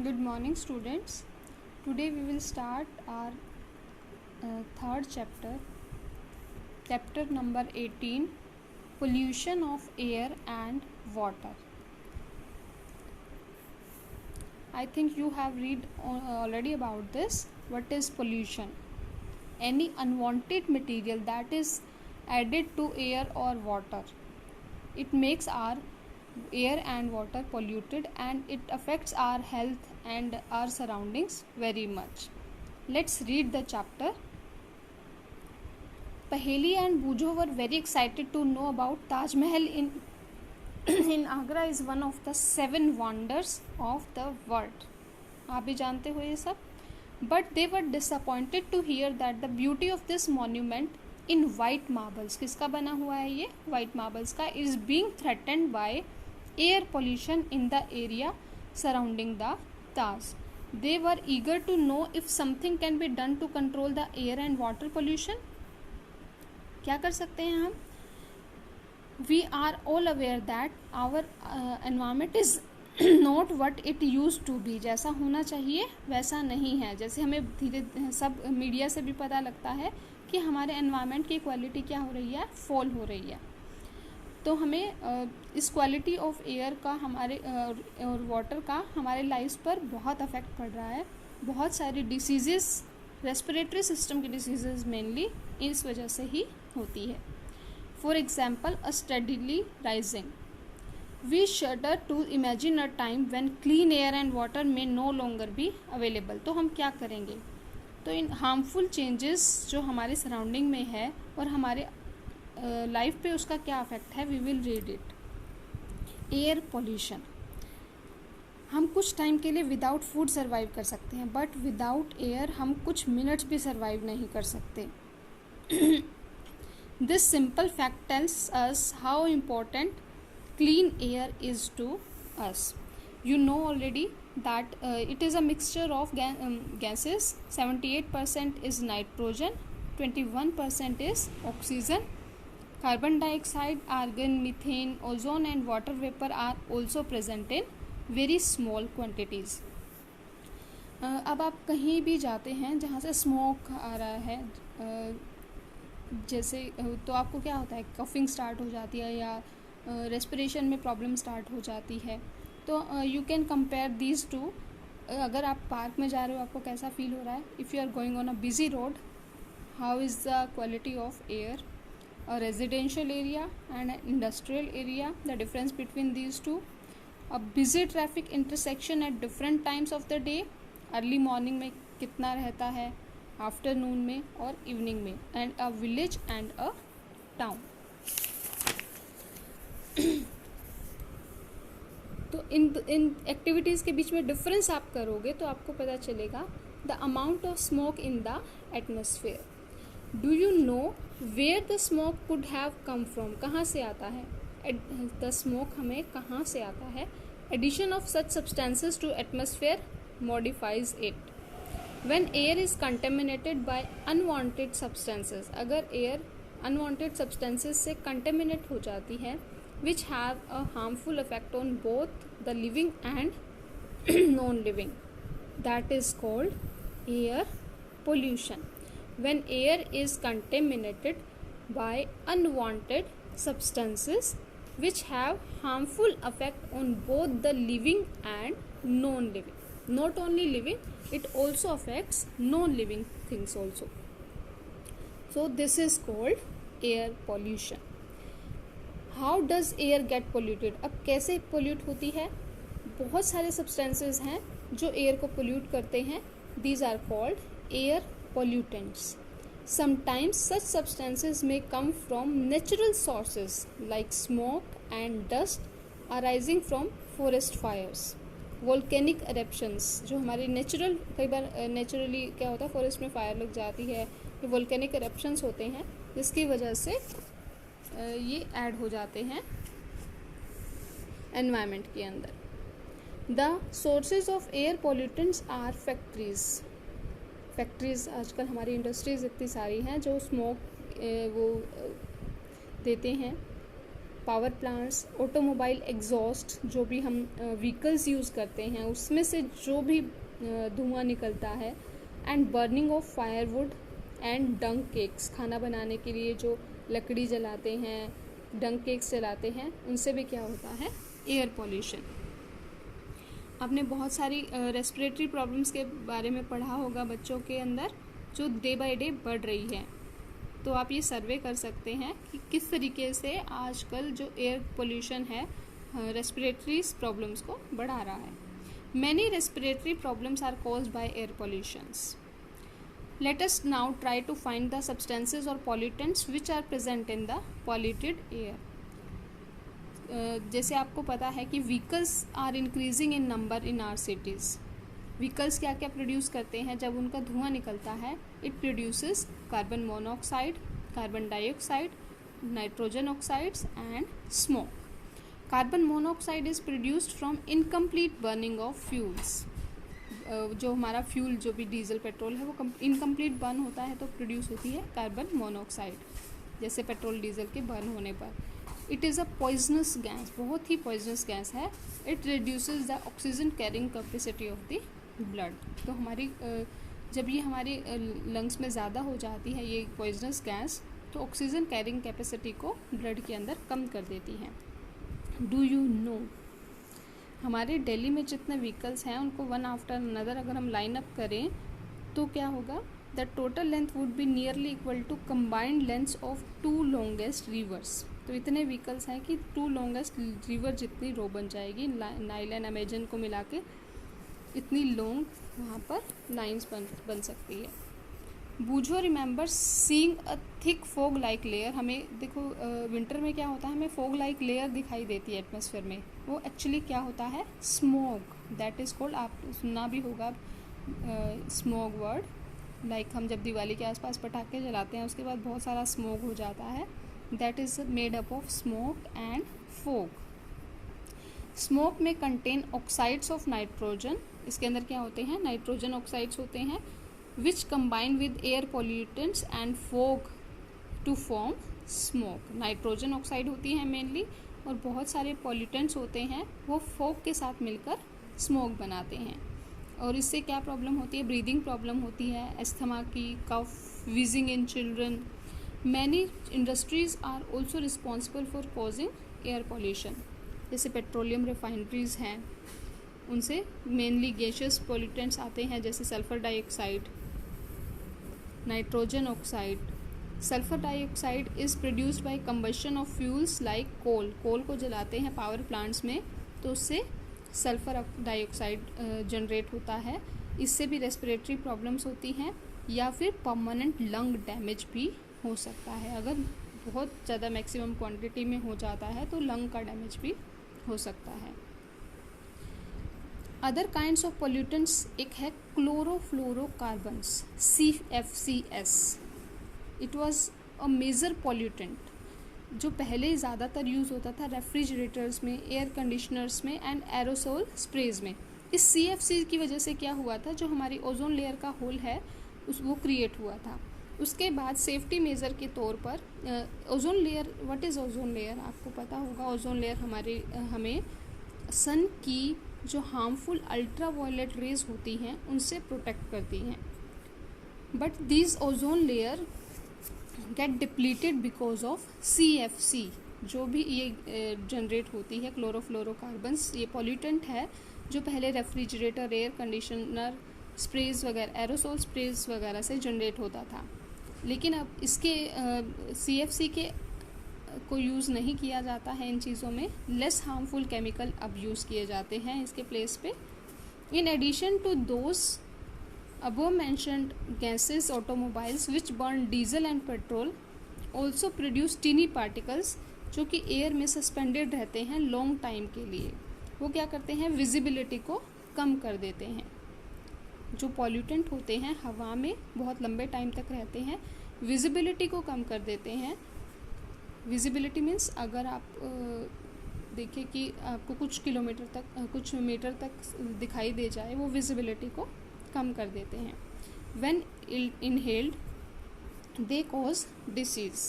Good morning, students. Today we will start our third chapter number 18, pollution of air and water. I think you have read already about this. What is pollution? Any unwanted material that is added to air or water. It makes our air and water polluted and it affects our health and our surroundings very much. Let's read the chapter. Paheli and Bujo were very excited to know about Taj Mahal in Agra is one of the 7 wonders of the world. आप भी जानते हो ये सब. But they were disappointed to hear that the beauty of this monument in white marbles, किसका बना हुआ है ये white marbles का, is being threatened by air pollution in the area surrounding the Taj. They were eager to know if something can be done to control the air and water pollution. क्या कर सकते हैं हम? We are all aware that our environment is not what it used to be. जैसा होना चाहिए वैसा नहीं है. जैसे हमें धीरे सब मीडिया से भी पता लगता है कि हमारे एनवायरनमेंट की क्वालिटी क्या हो रही है, फॉल हो रही है. तो हमें इस क्वालिटी ऑफ एयर का हमारे और वाटर का हमारे लाइफ पर बहुत अफेक्ट पड़ रहा है. बहुत सारी डिसीजेस, रेस्पिरेटरी सिस्टम की डिसीजेस मेनली इस वजह से ही होती है. For example, a steadily rising. We shudder to imagine a time when clean air and water may no longer be available. तो हम क्या करेंगे? तो इन हार्मफुल चेंजेस जो हमारे सराउंडिंग में है और हमारे लाइफ पे उसका क्या अफेक्ट है, we will read it. Air pollution. हम कुछ टाइम के लिए विदाउट फूड सर्वाइव कर सकते हैं, बट विदाउट एयर हम कुछ मिनट्स भी सर्वाइव नहीं कर सकते. This simple fact tells us how important clean air is to us. You know already that it is a mixture of gases. 78% is nitrogen, 21% is oxygen. Carbon dioxide, argon, methane, ozone and water vapor are also present in very small quantities. अब आप कहीं भी जाते हैं जहाँ से smoke आ रहा है, जैसे तो आपको क्या होता है, कफिंग स्टार्ट हो जाती है या रेस्पिरेशन में प्रॉब्लम स्टार्ट हो जाती है. तो you can compare these two. अगर आप पार्क में जा रहे हो आपको कैसा फील हो रहा है? If you are going on a busy road, how is the quality of air? A residential area and industrial area, the difference between these two. A busy traffic intersection at different times of the day. Early morning में कितना रहता है, afternoon में और evening में. And a village and a town. तो इन activities के बीच में डिफरेंस आप करोगे तो आपको पता चलेगा the amount of smoke in the atmosphere. Do you know where the smoke could have come from? कहाँ से आता है द स्मोक? हमें कहाँ से आता है? Addition of such substances to atmosphere modifies it. When air is contaminated by unwanted substances. अगर एयर अनवांटेड सब्सटेंसेस से कंटेमिनेट हो जाती है, which have a harmful effect on both the living and non-living, that is called air pollution. When air is contaminated by unwanted substances which have harmful effect on both the living and non-living. Not only living, it also affects non-living things also. So this is called air pollution. How does air get polluted? अब कैसे pollute होती है? बहुत सारे substances हैं जो air को pollute करते हैं. These are called air pollutants. Sometimes such substances may come from natural sources like smoke and dust arising from forest fires. Volcanic eruptions, जो हमारे नेचुरल, कई बार नेचुरली क्या होता है, फॉरेस्ट में फायर लग जाती है, ये वोल्केनिक एरप्शंस होते हैं जिसकी वजह से ये ऐड हो जाते हैं एनवायरनमेंट के अंदर. The sources of air pollutants are factories. Factories, आजकल हमारी इंडस्ट्रीज इतनी सारी हैं जो स्मोक वो देते हैं, पावर प्लांट्स, ऑटोमोबाइल एग्जॉस्ट, जो भी हम व्हीकल्स यूज़ करते हैं उसमें से जो भी धुआं निकलता है, and burning of firewood and dung cakes, खाना बनाने के लिए जो लकड़ी जलाते हैं, डंग केक्स जलाते हैं, उनसे भी क्या होता है, एयर पॉल्यूशन। आपने बहुत सारी रेस्पिरेटरी प्रॉब्लम्स के बारे में पढ़ा होगा बच्चों के अंदर, जो डे बाय डे बढ़ रही है। तो आप ये सर्वे कर सकते हैं कि किस तरीके से आजकल जो एयर पोल्यूशन है रेस्पिरेटरी प्रॉब्लम्स को बढ़ा रहा है। Many respiratory problems are caused by air pollutions. Let us now try to find the substances और pollutants which are present in the polluted air. जैसे आपको पता है कि vehicles are increasing in number in our cities. Vehicles क्या क्या produce करते हैं, जब उनका धुआं निकलता है, it produces carbon monoxide, carbon dioxide, nitrogen oxides and smoke. Carbon monoxide is produced from incomplete burning of fuels. जो हमारा फ्यूल जो भी डीजल पेट्रोल है वो इनकम्प्लीट बर्न होता है तो प्रोड्यूस होती है कार्बन मोनोऑक्साइड, जैसे पेट्रोल डीजल के बर्न होने पर। It is a poisonous gas, बहुत ही पॉइजनस गैस है। It reduces the oxygen carrying capacity of the blood. तो हमारी जब ये हमारी लंग्स में ज़्यादा हो जाती है ये पॉइजनस गैस, तो ऑक्सीजन कैरिंग कैपेसिटी को ब्लड के अंदर कम कर देती है। डू यू नो, हमारे दिल्ली में जितने व्हीकल्स हैं उनको वन आफ्टर अनदर अगर हम लाइन अप करें तो क्या होगा, the total length would be nearly equal to combined lengths of 2 longest rivers. तो इतने व्हीकल्स हैं कि 2 लॉन्गेस्ट रिवर जितनी रो बन जाएगी, नाइल एंड अमेजन को मिला के इतनी लॉन्ग वहाँ पर लाइंस बन सकती है। बूझो remember seeing a thick fog like layer. हमें देखो विंटर में क्या होता है, हमें फोग लाइक लेयर दिखाई देती है एटमॉस्फेयर में, वो एक्चुअली क्या होता है, स्मोक। दैट इज़ कॉल्ड, आप सुना भी होगा स्मोक वर्ड, लाइक हम जब दिवाली के आसपास पटाखे जलाते हैं उसके बाद बहुत सारा स्मोक हो जाता है, that is made up of smoke and fog. Smoke may contain oxides of nitrogen, इसके अंदर क्या होते हैं, नाइट्रोजन ऑक्साइड्स होते हैं, which combine with air pollutants and fog to form smoke. Nitrogen oxide होती है मेनली, और बहुत सारे पॉल्यूटेंट्स होते हैं वो फोग के साथ मिलकर स्मोक बनाते हैं। और इससे क्या प्रॉब्लम होती है, ब्रीदिंग प्रॉब्लम होती है, अस्थमा की, cough, wheezing in children. Many industries are also responsible for causing air pollution. जैसे पेट्रोलियम रिफाइनरीज हैं, उनसे मेनली गैशियस पॉल्यूटेंट्स आते हैं, जैसे sulphur dioxide, nitrogen oxide. Sulphur dioxide is produced by combustion of fuels like coal. Coal को जलाते हैं power plants में तो उससे सल्फर डाइऑक्साइड जनरेट होता है। इससे भी रेस्पिरेटरी प्रॉब्लम्स होती हैं, या फिर परमानेंट लंग डैमेज भी हो सकता है। अगर बहुत ज़्यादा मैक्सिमम क्वांटिटी में हो जाता है तो लंग का डैमेज भी हो सकता है। अदर काइंड्स ऑफ पोल्यूटेंट्स, एक है chlorofluorocarbons, CFCs। It was a major pollutant जो पहले ज़्यादातर यूज़ होता था रेफ्रिजरेटर्स में, एयर कंडीशनर्स में एंड एरोसोल स्प्रेज में। इस CFC की वजह से क्या हुआ था, जो हमारी ओजोन लेयर का होल है वो क्रिएट हुआ था। उसके बाद सेफ्टी मेजर के तौर पर ozone layer, what is ozone layer, आपको पता होगा। ओजोन लेयर हमें सन की जो हार्मफुल अल्ट्रा वायलेट रेज होती हैं उनसे प्रोटेक्ट करती हैं। But this ozone layer get depleted because of CFC। जो भी ये जनरेट होती है क्लोरोफ्लोरोकार्बन्स, ये पॉल्यूटेंट है जो पहले रेफ्रिजरेटर, एयर कंडीशनर, स्प्रेज वगैरह, एरोसोल स्प्रेज वगैरह से जनरेट होता था। लेकिन अब इसके CFC के को यूज़ नहीं किया जाता है इन चीज़ों में, लेस हार्मफुल केमिकल अब यूज़ किए जाते हैं इसके प्लेस पे। In addition to those above mentioned gases, automobiles which burn diesel and petrol also produce teeny particles जो कि एयर में सस्पेंडेड रहते हैं लॉन्ग टाइम के लिए। वो क्या करते हैं, विजिबिलिटी को कम कर देते हैं। जो पॉल्यूटेंट होते हैं हवा में बहुत लंबे टाइम तक रहते हैं, विजिबिलिटी को कम कर देते हैं। विजिबिलिटी मीन्स अगर आप देखिए कि आपको कुछ किलोमीटर तक, कुछ मीटर तक दिखाई दे जाए, वो विजिबिलिटी को कम कर देते हैं। When inhaled they cause disease.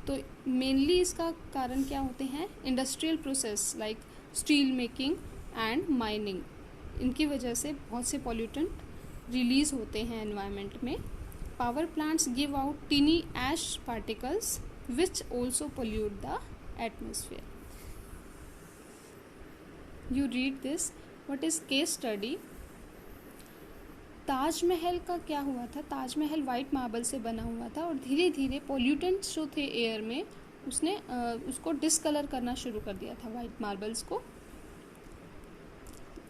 तो मेनली इसका कारण क्या होते हैं, industrial process like steel making and mining, इनकी वजह से बहुत से पॉल्यूटेंट रिलीज होते हैं एनवायरनमेंट में. Power plants give out tiny ash particles which also pollute the atmosphere. You read this. What is case study. Taj Mahal का क्या हुआ था, ताजमहल वाइट मार्बल से बना हुआ था और धीरे धीरे पॉल्यूटेंट्स जो थे एयर में उसने उसको डिसकलर करना शुरू कर दिया था वाइट मार्बल्स को.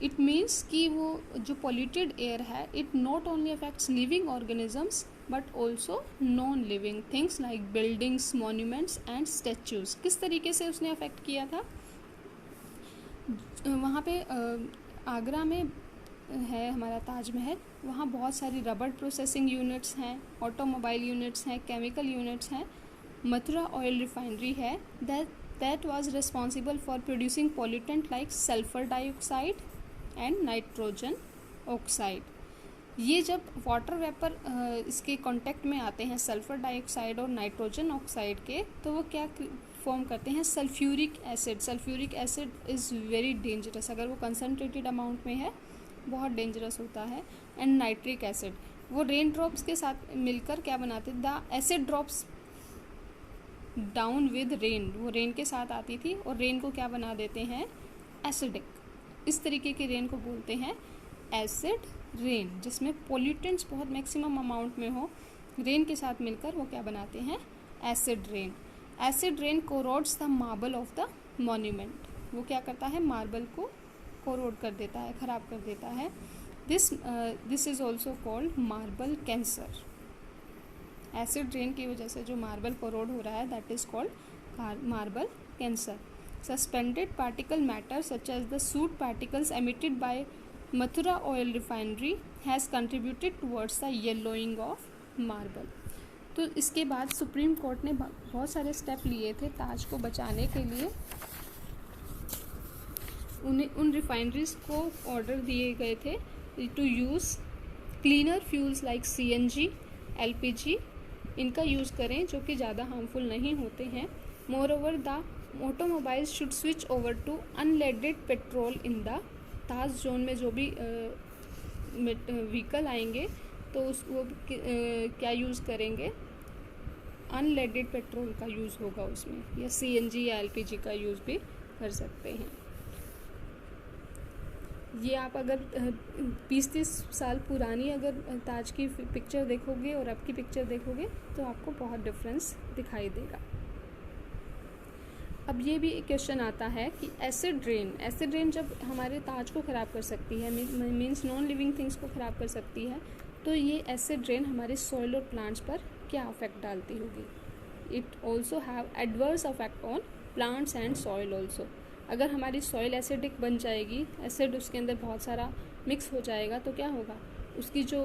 इट मीन्स कि वो जो पॉल्यूटेड एयर है it not only affects living organisms but also non living things like buildings, monuments and statues. किस तरीके से उसने अफेक्ट किया था. वहाँ पे आगरा में है हमारा ताजमहल, वहाँ बहुत सारी रबर प्रोसेसिंग यूनिट्स हैं, ऑटोमोबाइल यूनिट्स हैं, केमिकल यूनिट्स हैं. मथुरा ऑयल रिफाइनरी है that was responsible for producing pollutant like sulphur dioxide and nitrogen oxide. ये जब वाटर वेपर इसके कांटेक्ट में आते हैं सल्फर डाइऑक्साइड और नाइट्रोजन ऑक्साइड के, तो वो क्या फॉर्म करते हैं, sulphuric acid. Sulphuric acid is very dangerous, अगर वो कंसनट्रेटेड अमाउंट में है बहुत डेंजरस होता है. एंड नाइट्रिक एसिड, वो रेन ड्रॉप्स के साथ मिलकर क्या बनाते, the acid drops down with rain, वो रेन के साथ आती थी और रेन को क्या बना देते हैं, एसिडिक. इस तरीके के रेन को बोलते हैं एसिड रेन, जिसमें पॉल्यूटेंट्स बहुत मैक्सिमम अमाउंट में हो, रेन के साथ मिलकर वो क्या बनाते हैं, acid rain. Acid rain corrodes the marble of the monument, वो क्या करता है, मार्बल को कोरोड कर देता है, ख़राब कर देता है. This is also called marble cancer. Acid rain की वजह से जो मार्बल कोरोड हो रहा है that is called marble cancer. Suspended particle matter such as the soot particles emitted by Mathura oil refinery has contributed towards the yellowing of marble. तो इसके बाद सुप्रीम कोर्ट ने बहुत सारे स्टेप लिए थे ताज को बचाने के लिए. उन रिफाइनरीज को ऑर्डर दिए गए थे to use cleaner fuels like CNG, LPG, इनका यूज़ करें जो कि ज़्यादा हार्मफुल नहीं होते हैं. Moreover the automobiles should switch over to unleaded petrol in the Taj zone में. जो भी व्हीकल आएंगे तो वो क्या यूज़ करेंगे, अनलेडेड पेट्रोल का यूज़ होगा उसमें, या CNG या LPG का यूज़ भी कर सकते हैं. ये आप अगर 20-30 साल पुरानी अगर ताज की पिक्चर देखोगे और अब की पिक्चर देखोगे तो आपको बहुत डिफरेंस दिखाई देगा. अब ये भी एक क्वेश्चन आता है कि एसिड रेन जब हमारे ताज को ख़राब कर सकती है, मीन्स नॉन लिविंग थिंग्स को ख़राब कर सकती है, तो ये एसिड रेन हमारे सॉइल और प्लांट्स पर क्या अफेक्ट डालती होगी. It also have adverse affect on plants and soil also. अगर हमारी सॉइल एसिडिक बन जाएगी, एसिड उसके अंदर बहुत सारा मिक्स हो जाएगा, तो क्या होगा, उसकी जो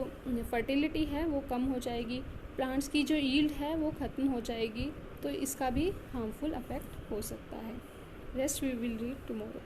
फर्टिलिटी है वो कम हो जाएगी, प्लांट्स की जो यील्ड है वो ख़त्म हो जाएगी. तो इसका भी हार्मफुल अफेक्ट हो सकता है. Rest we will read tomorrow.